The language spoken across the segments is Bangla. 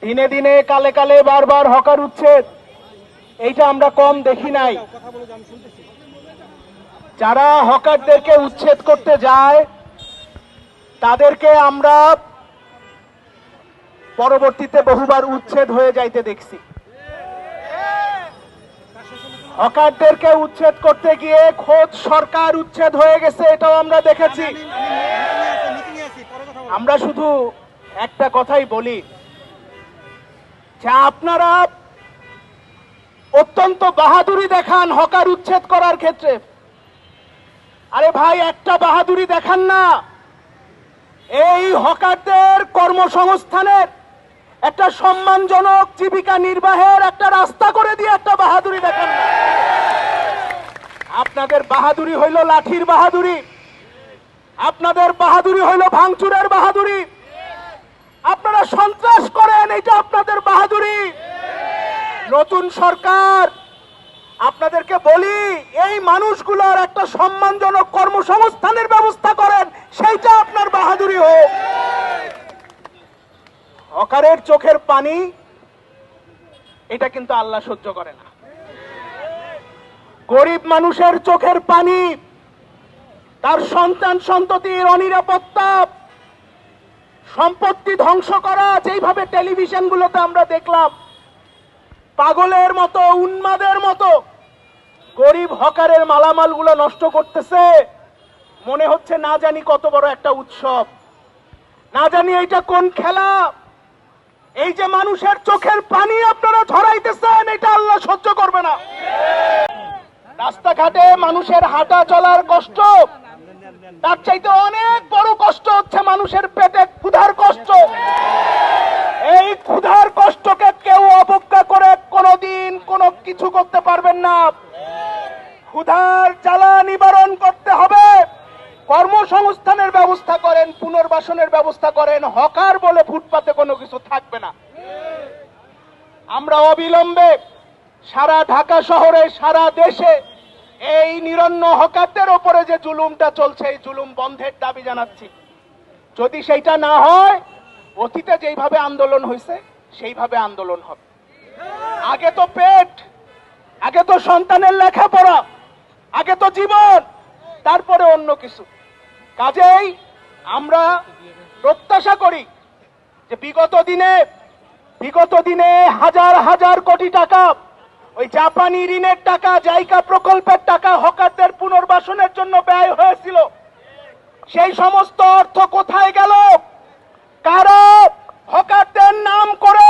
দিনে দিনে কালে কালে বারবার হকার উচ্ছেদ, এইটা আমরা কম দেখি নাই। যারা হকারদেরকে উচ্ছেদ করতে যায় তাদেরকে আমরা পরবর্তীতে বহুবার উচ্ছেদ হয়ে যাইতে দেখছি। হকারদেরকে উচ্ছেদ করতে গিয়ে খোদ সরকার উচ্ছেদ হয়ে গেছে, এটাও আমরা দেখেছি। আমরা শুধু একটা কথাই বলি যে আপনারা অত্যন্ত বাহাদুরি দেখান হকার উচ্ছেদ করার ক্ষেত্রে। আরে ভাই, একটা বাহাদুরি দেখান না, এই হকারদের কর্মসংস্থানের একটা সম্মানজনক জীবিকা নির্বাহের একটা রাস্তা করে দিয়ে একটা বাহাদুরি দেখান না। আপনাদের বাহাদুরি হইল লাঠির বাহাদুরি, আপনাদের বাহাদুরি হইল ভাঙচুরের বাহাদুরি, আপনারা সন্ত্রাস করেন, এটা আপনাদের বাহাদুরি। নতুন সরকার, আপনাদেরকে বলি, এই মানুষগুলোর একটা সম্মানজনক কর্মসংস্থানের ব্যবস্থা করেন, সেইটা আপনার বাহাদুরি হোক। হকারের চোখের পানি, এটা কিন্তু আল্লাহ সহ্য করে না। গরিব মানুষের চোখের পানি, তার সন্তান সন্ততির অনিরাপত্তা, সম্পত্তি ধ্বংস করা, যেইভাবে টেলিভিশনগুলোতে আমরা দেখলাম, পাগলের মতো উন্মাদের মতো গরিব হকারের মালামালগুলো নষ্ট করতেছে। মনে হচ্ছে না জানি কত বড় একটা উৎসব, না জানি এইটা কোন খেলা। এই যে মানুষের চোখের পানি আপনারা ঝরাইতেছেন, এটা আল্লাহ সহ্য করবে না। রাস্তাঘাটে মানুষের হাঁটা চলার কষ্ট, তার চাইতে অনেক বড় কষ্ট হচ্ছে মানুষের পেটে ক্ষুধার কষ্ট। এই ক্ষুধার কষ্টকে কেউ অবজ্ঞা করে কোনোদিন কোনো কিছু করতে পারবেন না। ক্ষুধার জ্বালা নিবারণ করতে হবে, কর্মসংস্থানের ব্যবস্থা করেন, পুনর্বাসনের ব্যবস্থা করেন। হকার বলে ফুটপাতে কোনো কিছু থাকবে না। আমরা অবিলম্বে সারা ঢাকা শহরে, সারা দেশে এই নিরন্ন হকারদের ওপরে যে জুলুমটা চলছে, এই জুলুম বন্ধের দাবি জানাচ্ছি। যদি সেইটা না হয়, অতীতে যেইভাবে আন্দোলন হয়েছে সেইভাবে আন্দোলন হবে। আগে তো পেট, আগে তো সন্তানের লেখাপড়া, আগে তো জীবন, তারপরে অন্য কিছু। কাজেই আমরা প্রত্যাশা করি যে বিগত দিনে হাজার হাজার কোটি টাকা, ওই জাপানি ঋণের টাকা, জাইকা প্রকল্পের টাকা হকারদের পুনর্বাসনের জন্য ব্যয় হয়েছিল। সেই সমস্ত অর্থ কোথায় গেল? কারা হকারদের নাম করে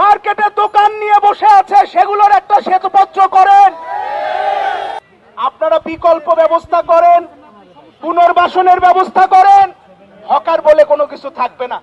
মার্কেটে দোকান নিয়ে বসে আছে, সেগুলোর একটা শ্বেতপত্র করেন। আপনারা বিকল্প ব্যবস্থা করেন, পুনর্বাসনের ব্যবস্থা করেন, হকার বলে কোনো কিছু থাকবে না।